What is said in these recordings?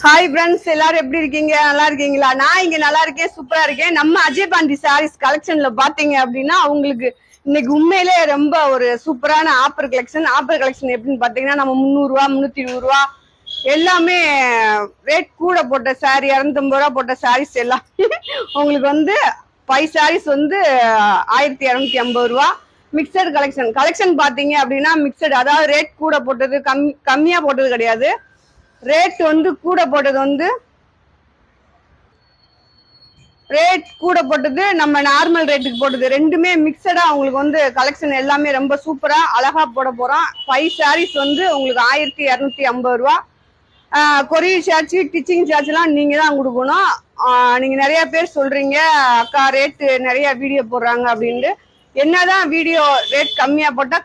Hi friends, எல்லாரும் எப்படி இருக்கீங்க? நல்லா இருக்கீங்களா? நான் இங்க நல்லா இருக்கேன், சூப்பரா இருக்கேன். நம்ம அஜய் பாண்டி சாரீஸ் கலெக்ஷன்ல பாத்தீங்க அப்படின்னா உங்களுக்கு இன்னைக்கு உண்மையிலே ரொம்ப ஒரு சூப்பரான ஆஃபர் கலெக்ஷன் எப்படின்னு பாத்தீங்கன்னா நம்ம 300 ரூபா 320 ரூபா எல்லாமே ரேட் கூட போட்ட சாரி 250 ரூபா போட்ட சாரீஸ் எல்லாம் உங்களுக்கு வந்து 5 சாரீஸ் வந்து 1250 ரூபா. மிக்சட் கலெக்ஷன் பாத்தீங்க அப்படின்னா மிக்சட், அதாவது ரேட் கூட போட்டது கம்மியா போட்டது கிடையாது. ரேட் வந்து கூட போட்டது வந்து ரேட் கூட போட்டது நம்ம நார்மல் ரேட்டுக்கு போட்டது ரெண்டுமே மிக்சடா உங்களுக்கு வந்து கலெக்ஷன் எல்லாமே ரொம்ப சூப்பரா அழகா போட போறோம். 5 சாரீஸ் வந்து உங்களுக்கு 1250 ரூபா. கொரியர் சார்ஜ், டிச்சிங் சார்ஜ் எல்லாம் நீங்க தான் கொடுக்கணும். நீங்க நிறைய பேர் சொல்றீங்க அக்கா ரேட்டு நிறைய வீடியோ போடுறாங்க அப்படின்ட்டு. என்னதான் வீடியோ ரேட் கம்மியா போட்டா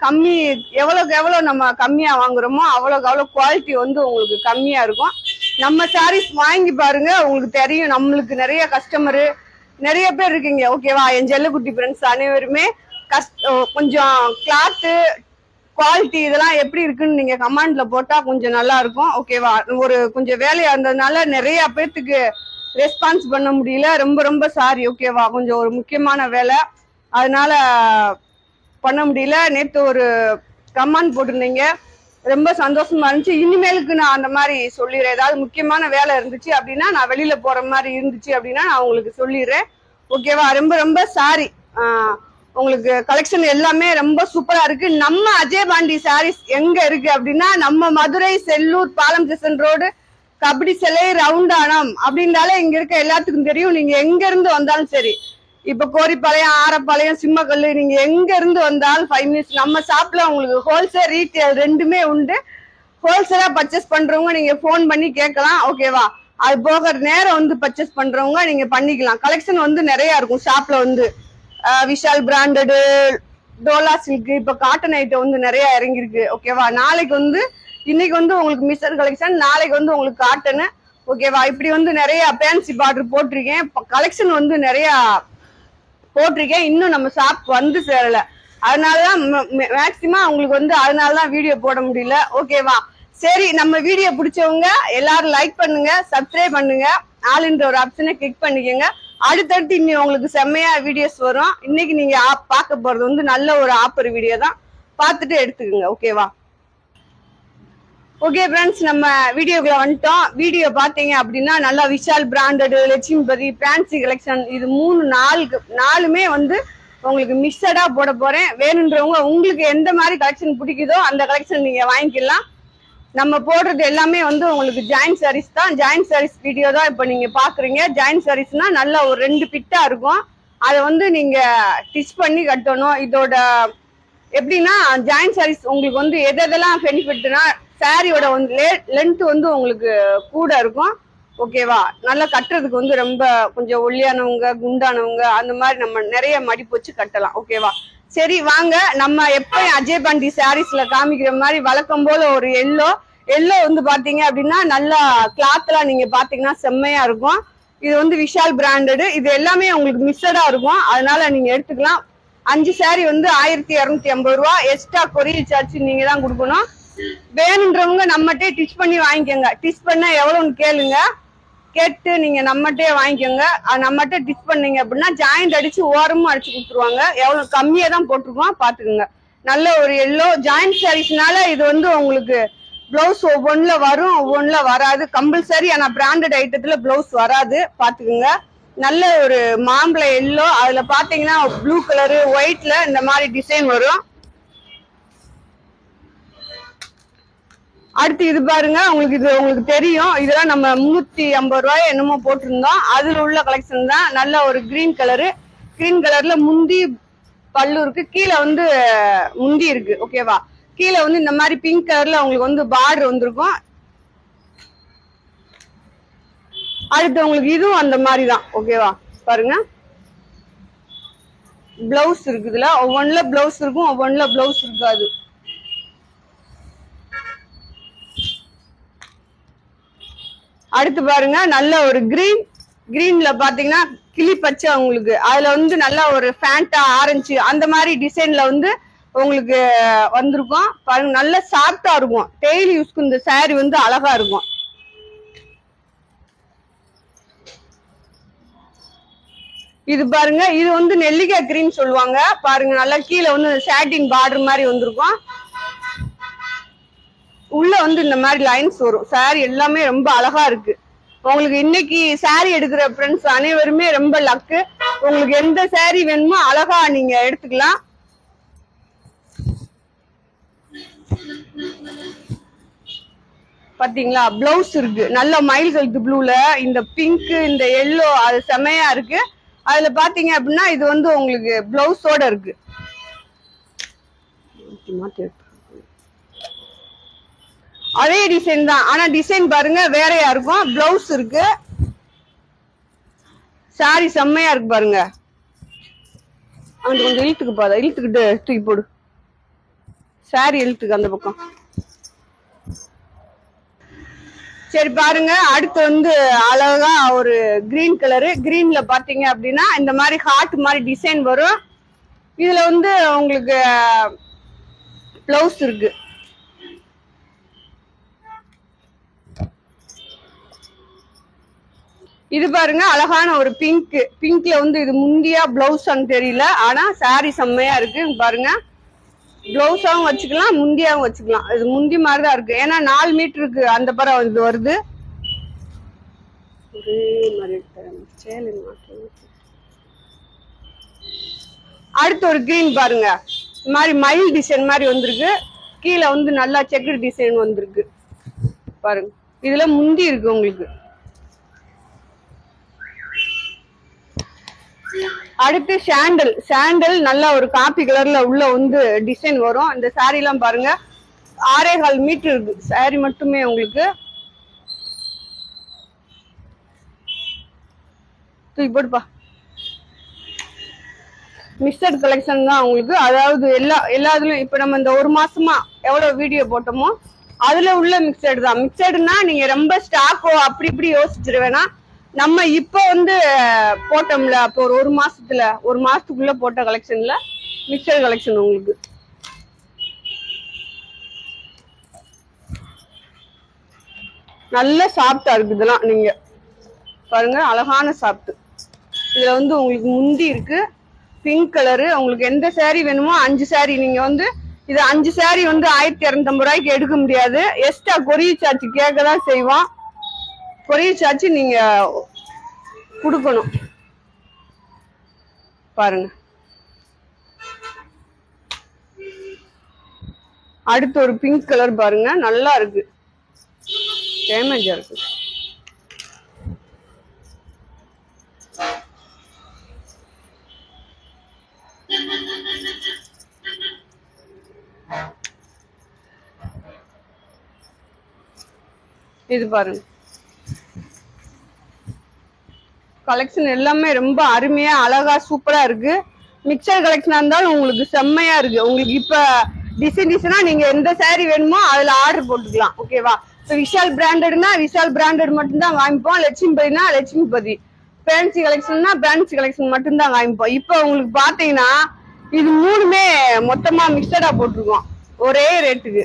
எவ்வளவுக்கு எவ்வளவு நம்ம கம்மியா வாங்குறோமோ அவ்வளவுக்கு அவ்வளவு குவாலிட்டி வந்து உங்களுக்கு கம்மியா இருக்கும். நம்ம சாரீஸ் வாங்கி பாருங்க, உங்களுக்கு தெரியும். நம்மளுக்கு நிறைய கஸ்டமரு நிறைய பேர் இருக்கீங்க, ஓகேவா? என் செல்லக்குட்டி ஃப்ரெண்ட்ஸ் அனைவருமே கொஞ்சம் கிளாத்து குவாலிட்டி இதெல்லாம் எப்படி இருக்குன்னு நீங்க கமெண்ட்ல போட்டா கொஞ்சம் நல்லா இருக்கும், ஓகேவா? ஒரு கொஞ்சம் வேலையா இருந்ததுனால நிறைய பேர்த்துக்கு ரெஸ்பான்ஸ் பண்ண முடியல. ரொம்ப ரொம்ப சாரி, ஓகேவா? கொஞ்சம் ஒரு முக்கியமான வேலை, அதனால பண்ண முடியல. நேற்று ஒரு கமெண்ட் போட்டிருந்தீங்க, ரொம்ப சந்தோஷமா இருந்துச்சு. இனிமேலுக்கு நான் அந்த மாதிரி சொல்லிடுறேன். ஏதாவது முக்கியமான வேலை இருந்துச்சு அப்படின்னா, நான் வெளியில போற மாதிரி இருந்துச்சு அப்படின்னா நான் உங்களுக்கு சொல்லிடுறேன், ஓகேவா? ரொம்ப ரொம்ப சாரி. உங்களுக்கு கலெக்ஷன் எல்லாமே ரொம்ப சூப்பரா இருக்கு. நம்ம அஜய் பாண்டி சாரீஸ் எங்க இருக்கு அப்படின்னா நம்ம மதுரை செல்லூர் பாலம் ஸ்டேஷன் ரோடு கபடி சிலை ரவுண்டானம் அப்படின்றாலே இங்க இருக்க எல்லாத்துக்கும் தெரியும். நீங்க எங்க இருந்து வந்தாலும் சரி, இப்ப கோரிப்பாளையம், ஆரப்பாளையம், சிம்மக்கல்லு, நீங்க எங்க இருந்து வந்தாலும் 5 மினிட்ஸ் நம்ம ஷாப்ல உங்களுக்கு ஹோல்சேல் ரீட்டெயில் ரெண்டுமே உண்டு. ஹோல்சேலா பர்ச்சேஸ் பண்றவங்க நீங்க போன் பண்ணி கேட்கலாம், ஓகேவா? அது போக நேரம் வந்து பர்ச்சேஸ் பண்றவங்க நீங்க பண்ணிக்கலாம். கலெக்ஷன் வந்து நிறைய இருக்கும் ஷாப்ல வந்து. விஷால் பிராண்டடு, டோலா சில்க், இப்ப காட்டன் ஐட்டம் வந்து நிறைய இறங்கிருக்கு, ஓகேவா? இன்னைக்கு வந்து உங்களுக்கு மிஸ்டர் கலெக்ஷன், நாளைக்கு வந்து உங்களுக்கு காட்டனு, ஓகேவா? இப்படி வந்து நிறைய ஃபேன்சி பார்டர் போட்டிருக்கேன். கலெக்ஷன் வந்து நிறைய போட்டிருக்கேன், இன்னும் நம்ம ஷாப் வந்து சேரல. அதனாலதான் மேக்சிமம் உங்களுக்கு வந்து அதனாலதான் வீடியோ போட முடியல, ஓகேவா? சரி, நம்ம வீடியோ பிடிச்சவங்க எல்லாரும் லைக் பண்ணுங்க, சப்ஸ்கிரைப் பண்ணுங்க, ஆல்ன்ற ஒரு ஆப்ஷனை கிளிக் பண்ணிக்கோங்க. அடுத்தடுத்து இன்னும் உங்களுக்கு செம்மையா வீடியோஸ் வரும். இன்னைக்கு நீங்க பார்க்க போறது வந்து நல்ல ஒரு ஆஃபர் வீடியோ தான், பார்த்துட்டு எடுத்துக்கோங்க, ஓகேவா? ஓகே ஃப்ரெண்ட்ஸ், நம்ம வீடியோக்குள்ள வந்துட்டோம். வீடியோ பாத்தீங்க அப்படின்னா நல்லா Vishal branded, Lakshmipathi, fancy collection, இது 4மே வந்து உங்களுக்கு மிக்சடா போட போறேன். வேணுன்றவங்க உங்களுக்கு எந்த மாதிரி கலெக்ஷன் பிடிக்குதோ அந்த கலெக்ஷன் நீங்க வாங்கிக்கலாம். நம்ம போடுறது எல்லாமே வந்து உங்களுக்கு ஜாயின் சாரீஸ் தான். ஜாயின் சாரீஸ் வீடியோ தான் இப்ப நீங்க பாக்குறீங்க. ஜாயின் சாரீஸ்னா நல்ல ஒரு 2 பிட்டா இருக்கும், அதை வந்து நீங்க ஸ்டிச் பண்ணி கட்டணும். இதோட எப்படின்னா ஜாயின் சாரீஸ் உங்களுக்கு வந்து எதெல்லாம் பெனிஃபிட்னா, சாரியோட வந்து லென்த் வந்து உங்களுக்கு கூட இருக்கும், ஓகேவா? நல்லா கட்டுறதுக்கு வந்து ரொம்ப கொஞ்சம் ஒல்லியானவங்க, குண்டானவங்க அந்த மாதிரி நம்ம நிறைய மடிப்பு வச்சு கட்டலாம், ஓகேவா? சரி வாங்க, நம்ம எப்பயும் அஜய் பாண்டி சாரீஸ்ல காமிக்கிற மாதிரி வழக்கம் போல ஒரு எல்லோ வந்து பாத்தீங்க அப்படின்னா நல்லா கிளாத் எல்லாம் நீங்க பாத்தீங்கன்னா செம்மையா இருக்கும். இது வந்து விஷால் பிராண்டடு, இது எல்லாமே உங்களுக்கு மிக்சடா இருக்கும், அதனால நீங்க எடுத்துக்கலாம். 5 சாரி வந்து 1250 ரூபா. எக்ஸ்ட்ரா கொரியர் சார்ஜ் நீங்க தான் கொடுக்கணும். வேணுன்றவங்க நம்மகிட்டே டிச் பண்ணி வாங்கிக்கோங்க. டிச் பண்ண எவ்வளவுன்னு கேளுங்க, கேட்டு நீங்க நம்மகிட்டே வாங்கிக்கோங்க. நம்மகிட்ட டிச் பண்ணீங்க அப்படின்னா ஜாயிண்ட் அடிச்சு ஓரமும் அடிச்சு கொடுத்துருவாங்க. எவ்வளவு கம்மியா தான் போட்டிருக்கோம், பாத்துக்கோங்க. நல்ல ஒரு எல்லோ ஜாயிண்ட் சாரீஸ்னால இது வந்து உங்களுக்கு பிளவுஸ் ஒவ்வொன்றுல வரும், ஒவ்வொன்றுல வராது கம்பல்சரி. ஆனா பிராண்டட் ஐட்டத்துல பிளவுஸ் வராது, பாத்துக்கோங்க. நல்ல ஒரு மாம்பழ எல்லோ, அதுல பாத்தீங்கன்னா ப்ளூ கலரு ஒயிட்ல இந்த மாதிரி டிசைன் வரும். அடுத்து இது பாருங்க, உங்களுக்கு தெரியும், இதெல்லாம் நம்ம 350 ரூபாய் என்னமோ போட்டிருந்தோம். அதுல உள்ள கலெக்ஷன் தான். நல்ல ஒரு கிரீன் கலர்ல முந்தி பல்லு இருக்கு, கீழே வந்து முந்தி இருக்கு, ஓகேவா? கீழே வந்து இந்த மாதிரி பிங்க் கலர்ல உங்களுக்கு வந்து பார்டர் வந்திருக்கும். அடுத்து உங்களுக்கு இதுவும் அந்த மாதிரி தான், ஓகேவா? பாருங்க, பிளவுஸ் இருக்குதுல, ஒவ்வொன்றுல பிளவுஸ் இருக்கும், ஒவ்வொன்றுல பிளவுஸ் இருக்காது. அடுத்து பாருங்க, நல்ல ஒரு கிரீன்ல பாத்தீங்கன்னா கிளி பச்சை, உங்களுக்கு அதுல வந்து நல்ல ஒரு ஃபேண்டா ஆரஞ்சு அந்த மாதிரி டிசைன்ல வந்து உங்களுக்கு வந்திருக்கும். பாருங்க, நல்ல சாஃப்டா இருக்கும். டெய்லி யூஸ்க்கு இந்த சாரி வந்து அழகா இருக்கும். இது பாருங்க, இது வந்து நெல்லிக்காய் கிரீன் சொல்லுவாங்க. பாருங்க நல்லா கீழே வந்து சாட்டின் பார்டர் மாதிரி வந்திருக்கும். உள்ள வந்து இந்த மாதிரி லைன்ஸ் வரும். சாரி எல்லாமே ரொம்ப அழகா இருக்கு. உங்களுக்கு இன்னைக்கு சாரி எடுக்கிற ஃப்ரெண்ட்ஸ் அனைவருமே ரொம்ப லக்கு. உங்களுக்கு எந்த சாரி வேணுமோ அழகா நீங்க எடுத்துக்கலாம். பாத்தீங்களா, பிளவுஸ் இருக்கு நல்ல மயில் கழுத்து ப்ளூல, இந்த பிங்க் இந்த எல்லோ அது செமையா இருக்கு. அதுல பாத்தீங்க அப்படின்னா இது வந்து உங்களுக்கு பிளவுஸோட இருக்கு. அதே டிசைன் தான், ஆனா டிசைன் பாருங்க வேறையா இருக்கும். பிளவுஸ் இருக்கு. சாரி செம்மையா இருக்கு பாருங்க. அவனுக்கு கொஞ்சம் இழுத்துக்கு பாத இழுத்துக்கிட்டு தூக்கி போடு. சாரி இழுத்துக்கு அந்த பக்கம். சரி பாருங்க, அடுத்து வந்து அழகா ஒரு கிரீன் கலரு. கிரீன்ல பாத்தீங்க அப்படின்னா இந்த மாதிரி ஹார்ட் மாதிரி டிசைன் வரும். இதுல வந்து உங்களுக்கு பிளவுஸ் இருக்கு. இது பாருங்க அழகான ஒரு பிங்க். பிங்க்ல வந்து இது முந்தியா பிளவுஸான்னு தெரியல, ஆனா சாரி செம்மையா இருக்கு பாருங்க. பிளவுஸாவும் வச்சுக்கலாம், முந்தியாவும் வச்சுக்கலாம். இது முந்தி மாதிரிதான் இருக்கு. ஏன்னா 4 மீட்டருக்கு அந்த பரம் இது வருது. அடுத்து ஒரு கிரீன் பாருங்க, இந்த மாதிரி மயில் டிசைன் மாதிரி வந்திருக்கு. கீழே வந்து நல்லா செக்குடு டிசைன் வந்திருக்கு பாருங்க. இதுல முந்தி இருக்கு உங்களுக்கு. அடுத்து சாண்டல். சாண்டல் நல்லா ஒரு காப்பி கலர்ல உள்ள வந்து டிசைன் வரும். இந்த சாரி எல்லாம் பாருங்க 6.25 மீட்டர் இருக்கு சாரி மட்டுமே உங்களுக்கு. தூக்கி போடுப்பா. மிக்சட் கலெக்ஷன் தான் உங்களுக்கு. அதாவது எல்லாத்துலயும் இப்ப நம்ம இந்த ஒரு மாசமா எவ்வளவு வீடியோ போட்டோமோ அதுல உள்ள மிக்சட் தான். மிக்சடுனா நீங்க ரொம்ப ஸ்டாக்கோ அப்படி இப்படி யோசிச்சிட வேணாம். நம்ம இப்ப வந்து போட்டோம்ல, அப்போ ஒரு மாசத்துக்குள்ள போட்ட கலெக்ஷன்ல மிக்சட் கலெக்ஷன் உங்களுக்கு. நல்ல சாஃப்டா இருக்கு இதெல்லாம். நீங்க பாருங்க அழகான சாஃப்ட். இதுல வந்து உங்களுக்கு முந்தி இருக்கு பிங்க் கலரு. உங்களுக்கு எந்த சாரி வேணுமோ 5 சாரி நீங்க வந்து இது 5 சாரி வந்து 1250 ரூபாய்க்கு எடுக்க முடியாது. எக்ஸ்ட்ரா கொரியர் சார்ஜ் கேட்கதான் செய்வோம். கொரியர் சார்ஜ் நீங்க கொடுக்கணும். பாருங்க அடுத்து ஒரு பிங்க் கலர் பாருங்க, நல்லா இருக்கு. டேமேஜா இருக்கு. இது பாருங்க கலெக்ஷன் எல்லாமே ரொம்ப அருமையா அழகா சூப்பரா இருக்கு. மிக்சர் கலெக்ஷனா இருந்தாலும் உங்களுக்கு செம்மையா இருக்கு. உங்களுக்கு இப்ப டிசைனா நீங்க எந்த சாரி வேணுமோ அதுல ஆர்டர் போட்டுக்கலாம். ஓகேவா? இப்போ விஷால் பிராண்டட்னா விஷால் பிராண்டட் மட்டும் தான் வாங்கிப்போம். லட்சுமிபதினா லட்சுமிபதி, ஃபேன்சி கலெக்ஷன்னா ஃபேன்சி கலெக்ஷன் மட்டும் தான் வாங்கிப்போம். இப்போ உங்களுக்கு பாத்தீங்கன்னா இது 3மே மொத்தமா மிக்சடா போட்டிருக்கோம் ஒரே ரேட்டுக்கு.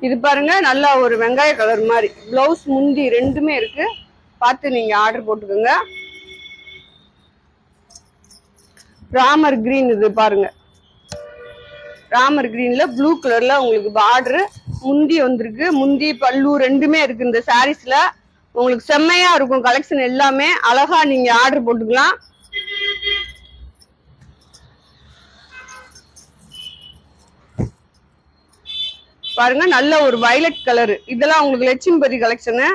இது பாருங்க நல்லா ஒரு வெங்காய கலர் மாதிரி பிளவுஸ் முந்தி ரெண்டுமே இருக்கு. பார்த்து நீங்க ஆர்டர் போட்டுக்கோங்க. ராமர் கிரீன். இது பாருங்க ராமர் கிரீன்ல ப்ளூ கலர்ல உங்களுக்கு பார்டர் முந்தி வந்திருக்கு. முந்தி பல்லு ரெண்டுமே இருக்கு இந்த சாரீஸ்ல. உங்களுக்கு செம்மையா இருக்கும் கலெக்ஷன் எல்லாமே. அழகா நீங்க ஆர்டர் போட்டுக்கலாம். பாருங்க நல்ல ஒரு வயலட் கலர். இதெல்லாம் உங்களுக்கு லட்சுமிபதி கலெக்ஷனு.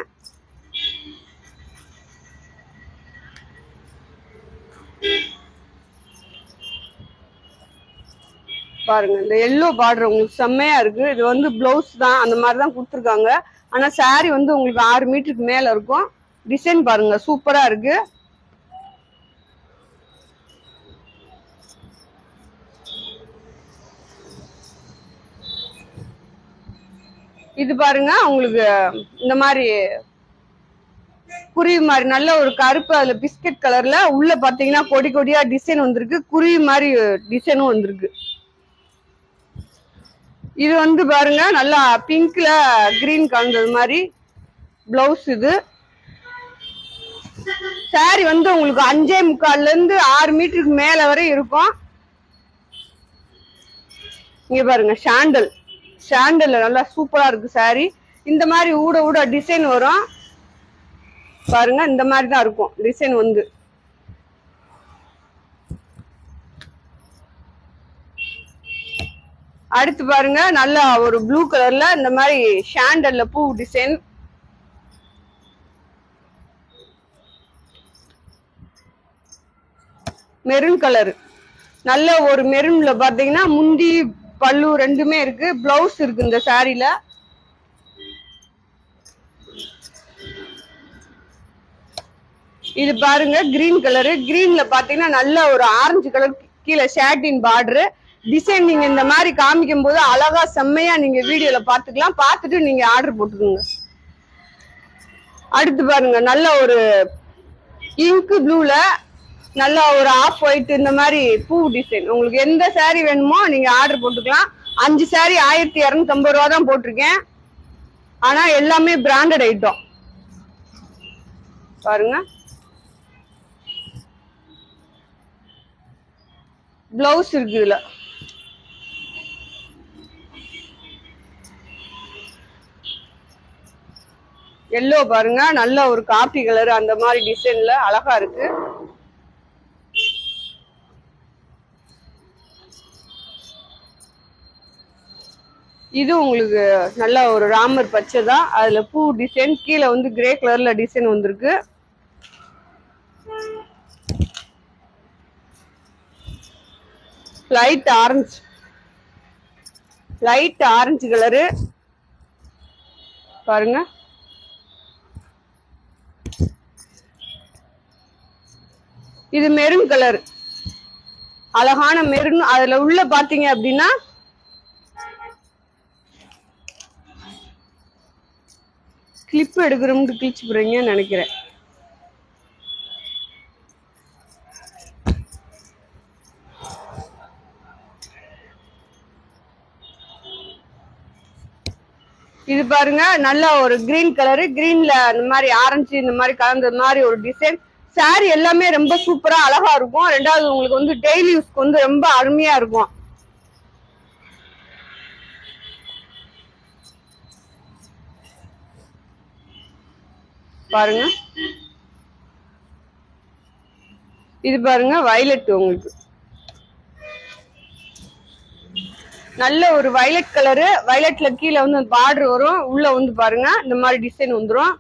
பாருங்க இந்த எல்லோ பார்டர் உங்களுக்கு செம்மையா இருக்கு. இது வந்து பிளவுஸ் தான் அந்த மாதிரிதான் கொடுத்துருக்காங்க. ஆனா சாரி வந்து உங்களுக்கு 6 மீட்டருக்கு மேல இருக்கும். டிசைன் பாருங்க சூப்பரா இருக்கு. இது பாருங்க உங்களுக்கு இந்த மாதிரி குருவி மாதிரி நல்ல ஒரு கருப்பு, அதுல பிஸ்கட் கலர்ல உள்ள பாத்தீங்கன்னா கொடி கொடியா டிசைன் வந்திருக்கு. குருவி மாதிரி டிசைனும் வந்திருக்கு. இது வந்து பாருங்க நல்லா பிங்க்ல கிரீன் கலந்தது மாதிரி பிளவுஸ். இது சாரி வந்து உங்களுக்கு 5.25 இருந்து 6 மீட்டருக்கு மேல வரை இருக்கும். இங்க பாருங்க சாண்டல் நல்லா சூப்பரா இருக்கு சாரி. இந்த மாதிரி ஊட ஊட டிசைன் வரும் பாருங்க. இந்த மாதிரி தான் இருக்கும் டிசைன் வந்து. அடுத்து பாருங்க நல்லா ஒரு ப்ளூ கலர்ல இந்த மாதிரி சாண்டல்ல பூ டிசைன். மெரூன் கலர் நல்ல ஒரு மெரூன்ல பாத்தீங்கன்னா முந்தி பல்லு ரெண்டுமே இருக்கு. பிளவுஸ் இருக்கு இந்த சாரில. இது பாருங்க கிரீன் கலரு. கிரீன்ல பாத்தீங்கன்னா நல்ல ஒரு ஆரஞ்சு கலர் கீழே ஷாட்டின் பார்டரு டிசைன். நீங்க இந்த மாதிரி காமிக்கும் போது அழகா செம்மையா நீங்க வீடியோல பாத்துக்கலாம். பார்த்துட்டு நீங்க ஆர்டர் போட்டுக்கோங்க. அடுத்து பாருங்க நல்ல ஒரு இங்க் ப்ளூல நல்லா ஒரு ஆஃப் ஒயிட் இந்த மாதிரி பூ டிசைன். உங்களுக்கு எந்த சாரி வேணுமோ நீங்க ஆர்டர் போட்டுக்கலாம். 5 சாரி 1250 ரூபா தான் போட்டிருக்கேன். ஆனா எல்லாமே பிராண்டட் ஐட்டம் பாருங்க. பிளவுஸ் இருக்கு இதுல. எல்லோ பாருங்க நல்ல ஒரு காபி கலர் அந்த மாதிரி டிசைன்ல அழகா இருக்கு. இது உங்களுக்கு நல்ல ஒரு ராமர் பச்சை தான். அதுல பூ டிசைன் கீழே வந்து கிரே கலர்ல டிசைன் வந்திருக்கு. லைட் ஆரஞ்சு கலரு பாருங்க. இது மெரூன் கலர் அழகான மெரூன். அதுல உள்ள பாத்தீங்க அப்படின்னா கிளிப் எடுக்கிறோம்னு கிழிச்சு போறீங்கன்னு நினைக்கிறேன். இது பாருங்க நல்ல ஒரு கிரீன் கலரு. கிரீன்ல இந்த மாதிரி ஆரஞ்சு இந்த மாதிரி கலந்த மாதிரி ஒரு டிசைன். சாரி எல்லாமே ரொம்ப சூப்பரா அழகா இருக்கும். ரெண்டாவது உங்களுக்கு வந்து டெய்லி யூஸ்க்கு வந்து ரொம்ப அருமையா இருக்கும். பாருங்க இது பாருங்க வயலட். உங்களுக்கு நல்ல ஒரு வயலட் கலரு. வயலட்ல கீழே வந்து பார்டர் வரும். உள்ள வந்து பாருங்க இந்த மாதிரி டிசைன் வந்துரும்.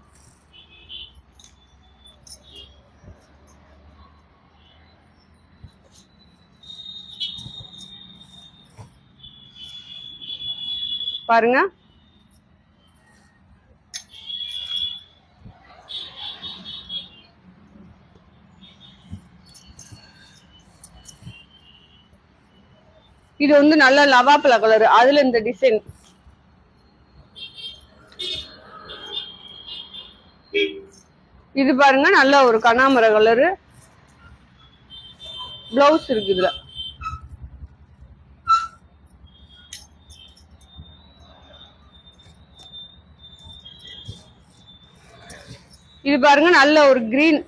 பாருங்க இது வந்து நல்ல லவாப்பழ கலர். அதுல இந்த டிசைன் இது பாருங்க நல்ல ஒரு கனாமர கலரு. பிளவுஸ் இருக்கு இதுல. இது பாருங்க நல்ல ஒரு கிரீன்.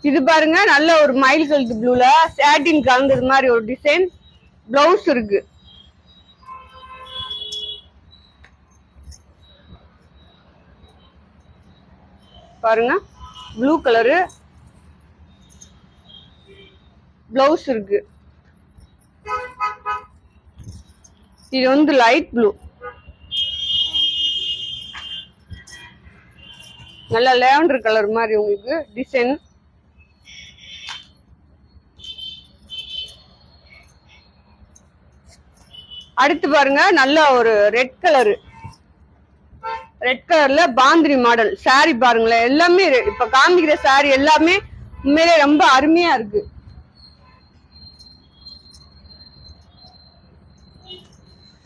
இது பாருங்க நல்ல ஒரு மயில் கழுத்து ப்ளூல சாட்டின் கலந்தது மாதிரி ஒரு டிசைன். பிளவுஸ் இருக்கு. பாருங்க ப்ளூ கலரு. பிளவுஸ் இருக்கு. இது வந்து லைட் ப்ளூ. நல்ல லேவண்டர் கலர் மாதிரி உங்களுக்கு டிசைன். அடுத்து பாருங்க நல்ல ஒரு ரெட் கலரு. ரெட் கலர்ல பாந்தினி மாடல் சாரி பாருங்களேன். எல்லாமே இப்ப காமிக்கிற சாரி எல்லாமே உண்மையிலே ரொம்ப அருமையா இருக்கு.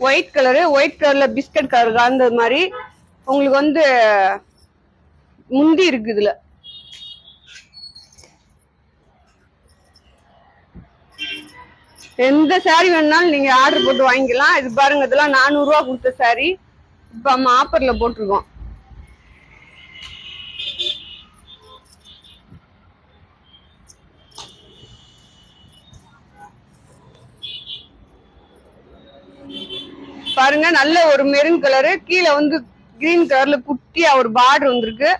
White colour. ஒயிட் கலர்ல பிஸ்கட் கலர் கலந்தது மாதிரி உங்களுக்கு வந்து முந்தி இருக்கு இதுல. எந்த சாரி வேணாலும் நீங்க ஆர்டர் போட்டு வாங்கிக்கலாம். இது பாருங்க, இதெல்லாம் 400 ரூபா கொடுத்த சாரி இப்ப நம்ம ஆஃபர்ல போட்டிருக்கோம். பாருங்க, நல்ல ஒரு மெரூன் கலரு, கீழே வந்து கிரீன் கலர்ல குட்டியா ஒரு பார்டர் வந்திருக்கு.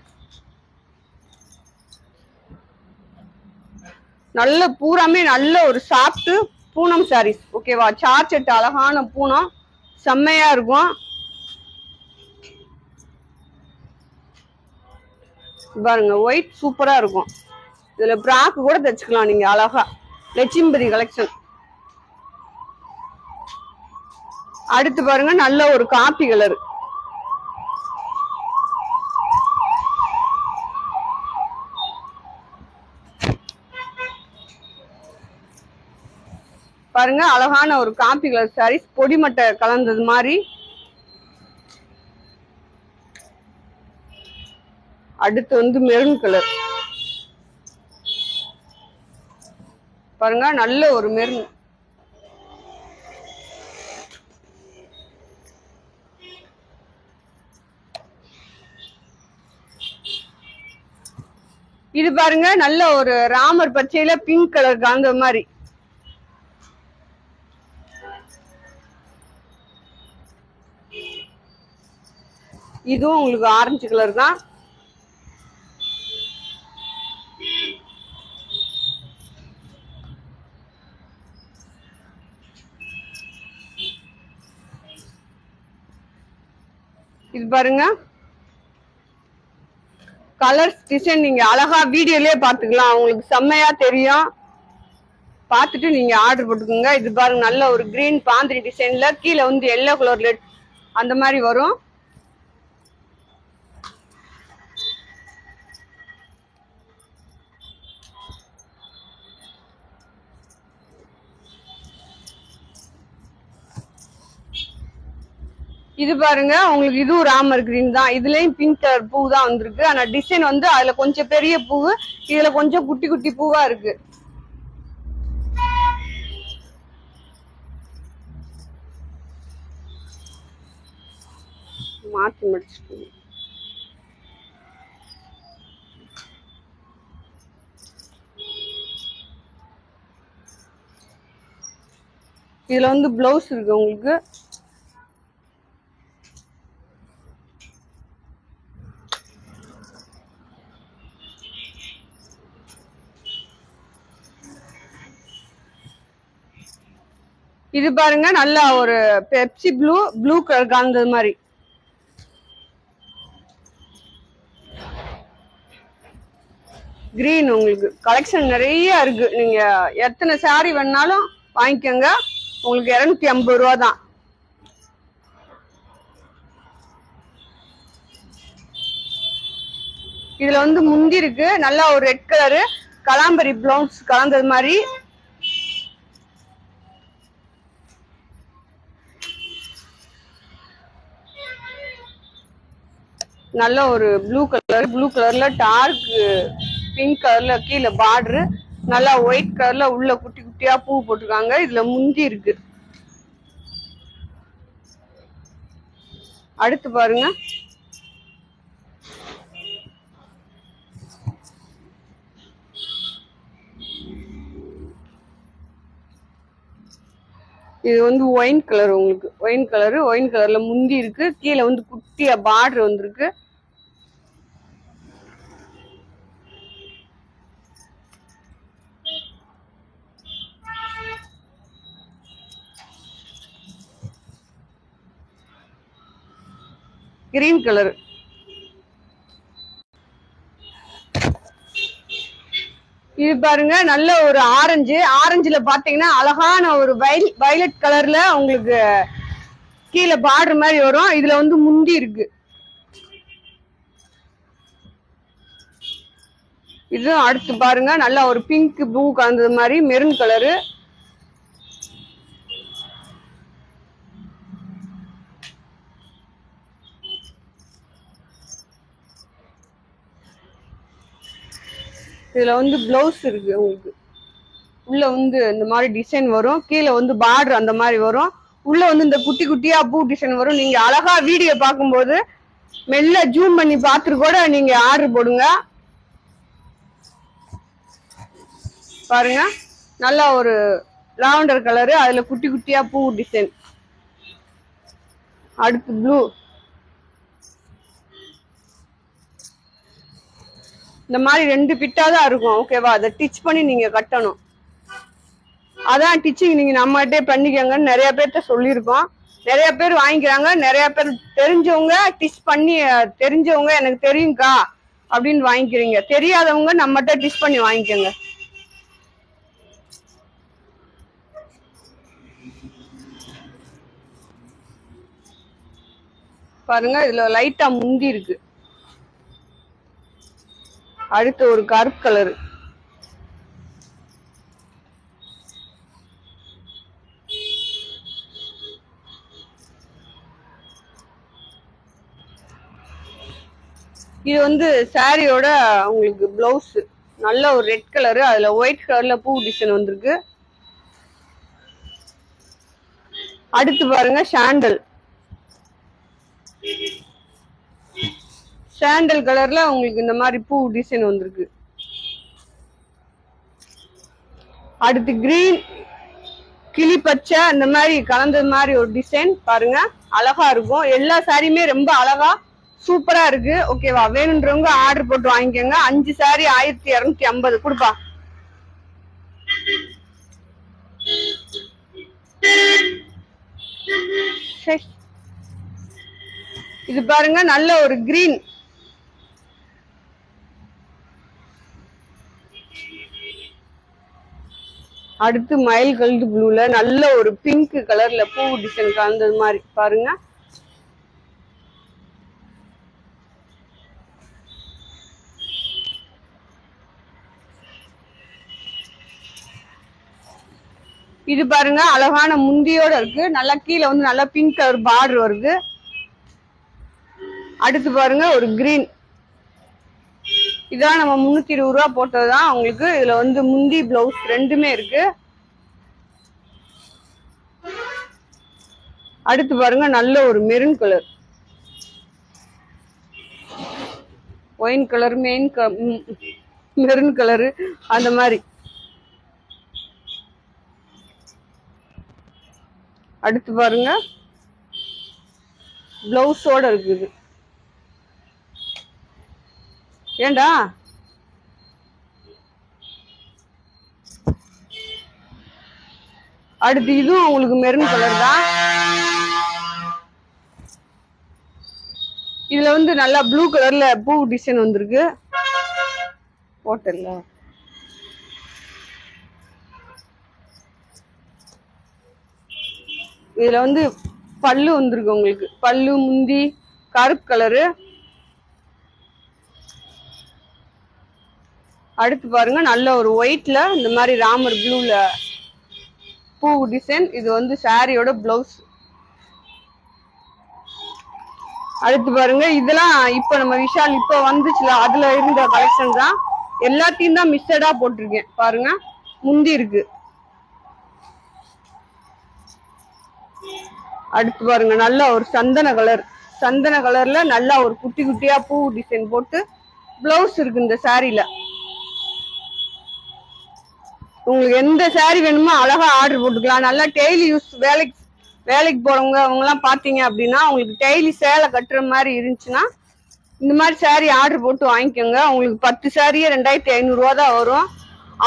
நல்ல பூராமே நல்ல ஒரு சாஃப்ட் பூனம் சாரீஸ். ஓகேவா? சார்ஜெட் அழகான பூனம், செம்மையா இருக்கும். பாருங்க, ஒயிட் சூப்பரா இருக்கும். இதுல பிராக் கூட தச்சுக்கலாம் நீங்க அழகா. லட்சுமிபதி கலெக்ஷன். அடுத்து பாருங்க, நல்ல ஒரு காப்பி கலர். பாருங்க, அழகான ஒரு காப்பி கலர் சாரீஸ், பொடிமட்டை கலந்தது மாதிரி. அடுத்து வந்து மெரூன் கலர். பாருங்க, நல்ல ஒரு மெரூன். இது பாருங்க, நல்ல ஒரு ராமர் பச்சையில பிங்க் கலர் கலந்த மாதிரி. இதுவும் உங்களுக்கு ஆரஞ்சு கலர் தான். இது பாருங்க, கலர்ஸ் டிசைன் நீங்க அழகா வீடியோலயே பாத்துக்கலாம், உங்களுக்கு செம்மையா தெரியும். பார்த்துட்டு நீங்க ஆர்டர் போட்டுக்கோங்க. இது பாருங்க, நல்ல ஒரு கிரீன் பாந்திரி டிசைன்ல கீழே வந்து எல்லோ கலர் லெட் அந்த மாதிரி வரும். இது பாருங்க, உங்களுக்கு இதுவும் ராமர் கிரீன் தான். இதுலயும் பிங்க் கலர் பூ தான் வந்திருக்கு. ஆனா டிசைன் வந்து அதுல கொஞ்சம் பெரிய பூவு, இதுல கொஞ்சம் குட்டி குட்டி பூவா இருக்கு. மாத்தி முடிச்சுட்டு இதுல வந்து பிளவுஸ் இருக்கு உங்களுக்கு. இது பாருங்க, நல்லா ஒரு பெப்சி ப்ளூ கலர் கலந்தது மாதிரி. கிரீன் உங்களுக்கு கலெக்ஷன் நிறைய இருக்கு. நீங்க எத்தனை சாரி வேணாலும் வாங்கிக்கோங்க. உங்களுக்கு 250 ரூபா தான். இதுல வந்து முந்தி இருக்கு, நல்லா ஒரு ரெட் கலரு கலாம்பரி பிளவுஸ் கலந்தது மாதிரி. நல்ல ஒரு ப்ளூ கலர்ல டார்க் பிங்க் கலர்ல கீழே பார்டரு, நல்லா ஒயிட் கலர்ல உள்ள குட்டி குட்டியா பூ போட்டிருக்காங்க. இதுல முந்தி இருக்கு. அடுத்து பாருங்க, இது வந்து ஒயின் கலர். உங்களுக்கு ஒயின் கலர்ல முந்தி இருக்கு, கீழே வந்து குட்டியா பார்டர் வந்திருக்கு. Green colour. இது பாருங்க, நல்ல ஒரு ஆரஞ்சுல பாத்தீங்கன்னா அழகான ஒரு வயலட் கலர்ல உங்களுக்கு கீழே பார்டர் மாதிரி வரும். இதுல வந்து முந்தி இருக்கு. இது அடுத்து பாருங்க, நல்லா ஒரு பிங்க் ப்ளூ கலந்தது மாதிரி மெரூன் கலரு. இதுல வந்து பிளவுஸ் இருக்கு உங்களுக்கு. உள்ள வந்து இந்த மாதிரி டிசைன் வரும், கீழே வந்து பார்டர் அந்த மாதிரி வரும், உள்ள வந்து இந்த குட்டி குட்டியா பூ டிசைன் வரும். நீங்க அழகா வீடியோ பார்க்கும்போது மெல்ல ஜூம் பண்ணி பார்த்துட்டு கூட நீங்க ஆர்டர் போடுங்க. பாருங்க, நல்லா ஒரு லாவெண்டர் கலரு, அதுல குட்டி குட்டியா பூ டிசைன். அடுத்து ப்ளூ. இந்த மாதிரி 2 பிட்டா தான் இருக்கும். ஓகேவா? அதை டிச் பண்ணி நீங்க கட்டணும். அதான் டிச்சிங் நீங்க நம்மகிட்டே பண்ணிக்கோங்கன்னு நிறைய பேர்கிட்ட சொல்லியிருக்கோம். நிறைய பேர் வாங்கிக்கிறாங்க. நிறைய பேர் தெரிஞ்சவங்க டிச் பண்ணி, தெரிஞ்சவங்க எனக்கு தெரியும்க்கா அப்படின்னு வாங்கிக்கிறீங்க. தெரியாதவங்க நம்மகிட்ட டிச் பண்ணி வாங்கிக்கோங்க. பாருங்க, இதுல லைட்டா முந்தி இருக்கு. அடுத்து ஒரு கருப்பு கலரு. இது வந்து சாரியோட உங்களுக்கு பிளவுஸ். நல்ல ஒரு ரெட் கலரு, அதுல ஒயிட் கலர்ல பூ டிசைன் வந்திருக்கு. அடுத்து பாருங்க சாண்டல். சாண்டல் கலர்ல உங்களுக்கு இந்த மாதிரி பூ டிசைன் வந்திருக்கு. அடுத்து கிரீன், கிளி பச்சை, இந்த மாதிரி கலந்தது மாதிரி ஒரு டிசைன். பாருங்க, அழகா இருக்கும். எல்லா சாரியுமே ரொம்ப அழகா சூப்பரா இருக்கு. ஓகேவா? வேணுன்றவங்க ஆர்டர் போட்டு வாங்கிக்கோங்க. 5 சாரி 1250 கொடுப்பா. இது பாருங்க, நல்ல ஒரு கிரீன். அடுத்து மயில் கல்டு ப்ளூல நல்ல ஒரு பிங்க் கலர்ல பூ டிசைன் கலந்தது மாதிரி. பாருங்க, இது பாருங்க அழகான முந்தியோட இருக்கு. நல்லா கீழே வந்து நல்லா பிங்க் கலர் பார்டர் வருது. அடுத்து பாருங்க ஒரு கிரீன். இதான் நம்ம 320 ரூபா போட்டதுதான் உங்களுக்கு. இதுல வந்து முந்தி பிளவுஸ் ரெண்டுமே இருக்கு. அடுத்து பாருங்க நல்ல ஒரு maroon colour, wine colour, maroon colour அந்த மாதிரி. அடுத்து பாருங்க பிளவுஸோட இருக்குது. ஏண்டா அடுத்து இதுவும் உங்களுக்கு மெரூன் கலர் தான். இதுல வந்து நல்லா ப்ளூ கலர்ல பூ டிசைன் வந்திருக்கு. போட்டல இதுல வந்து பல்லு வந்திருக்கு உங்களுக்கு. பல்லு முந்தி கருப்பு கலரு. அடுத்து பாருங்க நல்ல ஒரு ஒயிட்ல இந்த மாதிரி ராமர் ப்ளூல பூ டிசைன். இது வந்து சாரியோட பிளவுஸ். அடுத்து பாருங்க, இதெல்லாம் இப்ப நம்ம விஷால் இப்ப வந்துச்சுல, அதுல இருந்த கலெக்ஷன் தான். எல்லாத்தையும் தான் மிக்சடா போட்டிருக்கேன். பாருங்க, முந்தி இருக்கு. அடுத்து பாருங்க நல்ல ஒரு சந்தன கலர். சந்தன கலர்ல நல்லா ஒரு குட்டி குட்டியா பூ டிசைன் போட்டு பிளவுஸ் இருக்கு இந்த சாரில. உங்களுக்கு எந்த சாரி வேணுமோ அழகா ஆர்டர் போட்டுக்கலாம். நல்லா டெய்லி யூஸ் வேலைக்கு போறவங்க அவங்க எல்லாம் பாத்தீங்க அப்படின்னா, உங்களுக்கு டெய்லி சேலை கட்டுற மாதிரி இருந்துச்சுன்னா இந்த மாதிரி சாரி ஆர்டர் போட்டு வாங்கிக்கோங்க. உங்களுக்கு 10 சாரியே 2500 ரூபா தான் வரும்.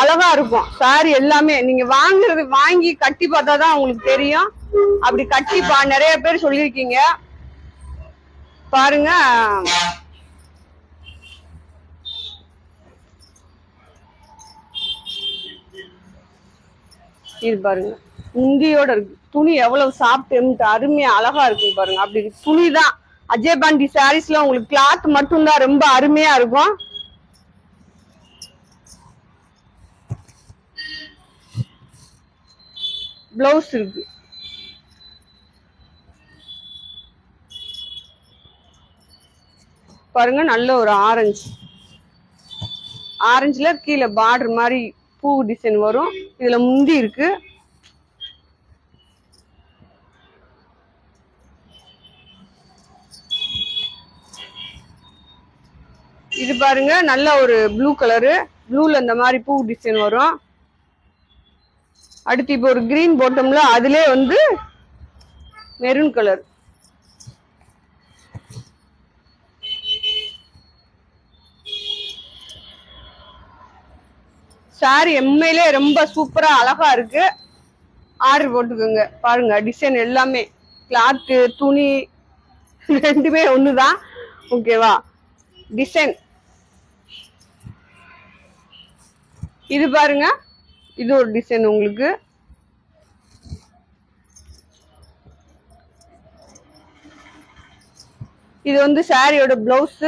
அழகா இருக்கும் சாரி எல்லாமே. நீங்க வாங்கி கட்டி பார்த்தாதான் உங்களுக்கு தெரியும். அப்படி கட்டி நிறைய பேர் சொல்லியிருக்கீங்க. பாருங்க, இது பாருங்க முந்தியோட இருக்கு. துணி எவ்வளவு சாப்பிட்டு அருமையா அழகா இருக்கு பாருங்க. அப்படி துணிதான் அஜய் பாண்டி சாரீஸ்ல உங்களுக்கு கிளாத் மட்டும்தான் ரொம்ப அருமையா இருக்கும். பிளவுஸ் இருக்கு. பாருங்க நல்ல ஒரு ஆரஞ்சு. ஆரஞ்சுல கீழே பார்டர் மாதிரி பூ டிசைன் வரும். இதுல முந்தி இருக்கு. இது பாருங்க நல்ல ஒரு ப்ளூ கலரு. ப்ளூல இந்த மாதிரி பூ டிசைன் வரும். அடுத்து இப்போ ஒரு கிரீன் பாட்டம்ல அதுல வந்து மெரூன் கலர். சாரி எம்மையிலே ரொம்ப சூப்பரா அழகா இருக்கு. ஆர்டர் போட்டுக்கோங்க. பாருங்க டிசைன் எல்லாமே கிளாத்து துணி ரெண்டுமே ஒண்ணுதான். ஓகேவா? டிசைன் இது பாருங்க, இது ஒரு டிசைன் உங்களுக்கு. இது வந்து சாரியோட பிளவுஸ்.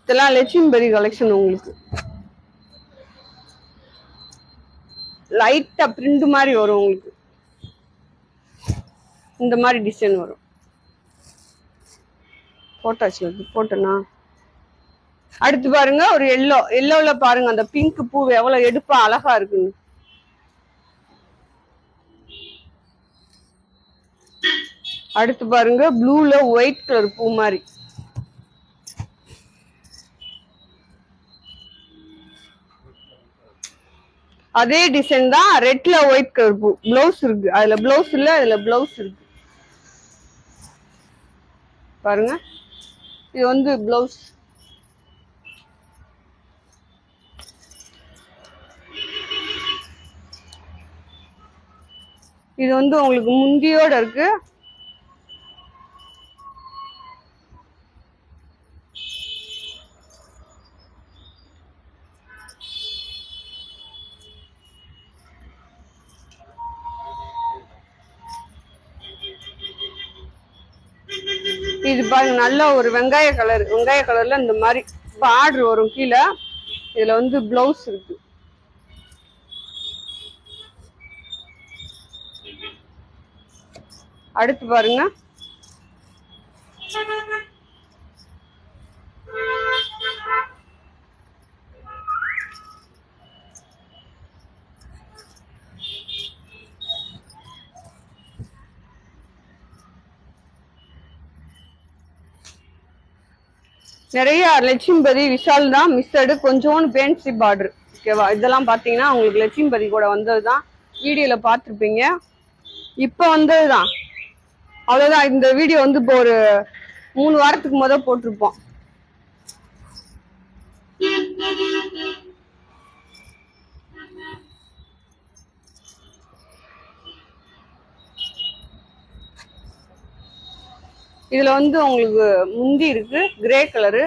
இதெல்லாம் லட்சுமிபதி கலெக்ஷன். உங்களுக்கு லைட்டா பிரிண்ட் மாதிரி வரும். உங்களுக்கு இந்த மாதிரி டிசைன் வரும். போட்டாச்சு போட்டனா. அடுத்து பாருங்க ஒரு எல்லோல பாருங்க அந்த பிங்க் பூ எவ்வளவு எடுப்பா அழகா இருக்குன்னு. அடுத்து பாருங்க ப்ளூல ஒயிட் கலர் பூ மாதிரி. அதே டிசைன் தான். ரெட்ல ஒயிட் கலர் பூ. பிளவுஸ் இருக்கு. அதுல பிளவுஸ் இல்ல, அதுல பிளவுஸ் இருக்கு. பாருங்க இது வந்து பிளவுஸ். இது வந்து உங்களுக்கு முந்தியோட இருக்கு. இது பாருங்க நல்ல ஒரு வெங்காய கலர். வெங்காய கலர்ல இந்த மாதிரி பார்டர் வரும் கீழே. இதுல வந்து பிளவுஸ் இருக்கு. அடுத்து பாருங்க நிறைய லட்சுமிபதி விஷால் தான் மிஸ்ஸடு. கொஞ்சோன்னு பேன்சி பார்டர். ஓகேவா? இதெல்லாம் பாத்தீங்கன்னா உங்களுக்கு லட்சுமிபதி கூட வந்ததுதான். வீடியோல பாத்துருப்பீங்க. இப்ப வந்ததுதான். அவ்வளவுதான். இந்த வீடியோ வந்து இப்போ ஒரு 3 வாரத்துக்கு முதல் போட்டிருப்போம். இதுல வந்து உங்களுக்கு முந்தி இருக்கு கிரே கலரு.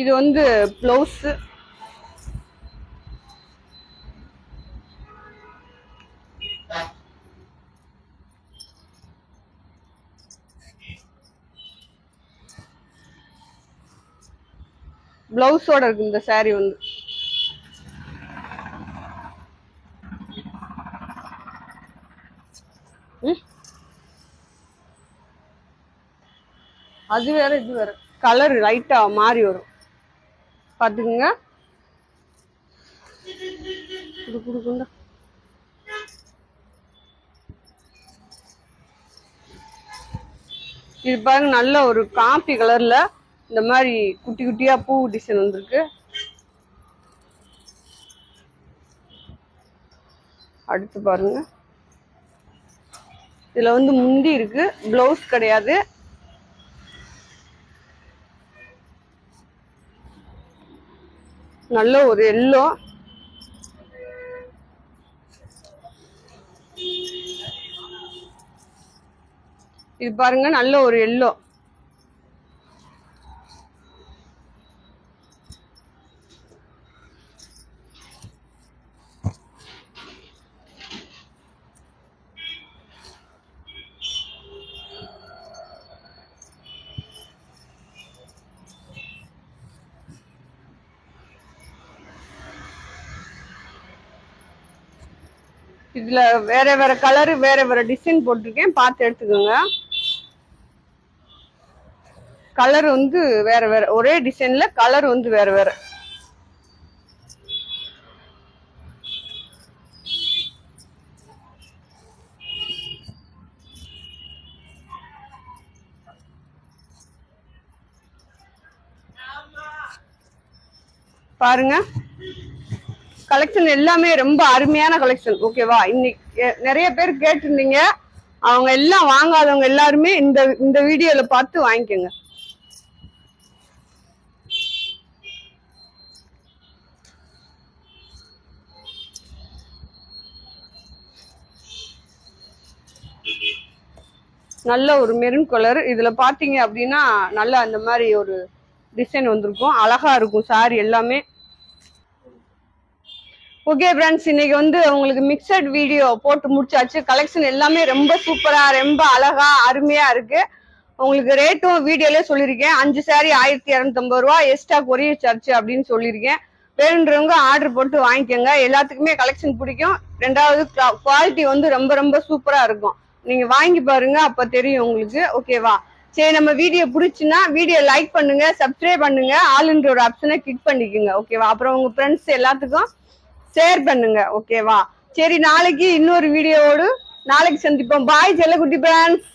இது வந்து பிளவுஸ். பிளவுஸோட இருக்கு இந்த சாரி வந்து. அது வேற இது வேற. கலர் லைட்டா மாறி வரும். பாத்துக்குங்க. இது பாருங்க நல்ல ஒரு காப்பி கலர்ல இந்த மாதிரி குட்டி குட்டியா பூ டிசைன் வந்திருக்கு. அடுத்து பாருங்க இதுல வந்து முந்தி இருக்கு. பிளவுஸ் கிடையாது. நல்ல ஒரு எல்லோ. இது பாருங்க நல்ல ஒரு எல்லோ. இதுல வேற வேற கலரு வேற வேற டிசைன் போட்டிருக்கேன், பார்த்து எடுத்துக்கோங்க. கலர் வந்து வேற வேற, ஒரே டிசைன்ல கலர் வந்து வேற வேற. பாருங்க, கலெக்ஷன் எல்லாமே ரொம்ப அருமையான கலெக்ஷன். ஓகேவா? இன்னைக்கு நிறைய பேர் கேட்டிருந்தீங்க, அவங்க எல்லாம் வாங்காதவங்க எல்லாருமே இந்த வீடியோல பார்த்து வாங்கிக்கோங்க. நல்ல ஒரு மெரூன் கலர். இதுல பாத்தீங்க அப்படின்னா நல்ல அந்த மாதிரி ஒரு டிசைன் வந்திருக்கும், அழகா இருக்கும் சாரி எல்லாமே. ஓகே ஃப்ரெண்ட்ஸ், இன்னைக்கு வந்து உங்களுக்கு மிக்சட் வீடியோ போட்டு முடிச்சாச்சு. கலெக்ஷன் எல்லாமே ரொம்ப சூப்பரா ரொம்ப அழகா அருமையா இருக்கு. உங்களுக்கு ரேட்டும் வீடியோலயே சொல்லியிருக்கேன். 5 சாரி 1250 ரூபா, எக்ஸ்ட்ரா கொரியர் சார்ஜ் அப்படின்னு சொல்லியிருக்கேன். வேணுன்றவங்க ஆர்டர் போட்டு வாங்கிக்கோங்க. எல்லாத்துக்குமே கலெக்ஷன் பிடிக்கும். ரெண்டாவது குவாலிட்டி வந்து ரொம்ப ரொம்ப சூப்பரா இருக்கும். நீங்க வாங்கி பாருங்க, அப்ப தெரியும் உங்களுக்கு. ஓகேவா? சரி, நம்ம வீடியோ பிடிச்சுன்னா வீடியோ லைக் பண்ணுங்க, சப்ஸ்கிரைப் பண்ணுங்க, ஆளுன்ற ஒரு ஆப்ஷனை கிளிக் பண்ணிக்கோங்க. ஓகேவா? அப்புறம் உங்க ஃப்ரெண்ட்ஸ் எல்லாத்துக்கும் ஷேர் பண்ணுங்க. ஓகேவா? சரி, நாளைக்கு இன்னொரு வீடியோவோடு நாளைக்கு சந்திப்போம். பாய் செல்லக்குட்டி ஃப்ரெண்ட்ஸ்.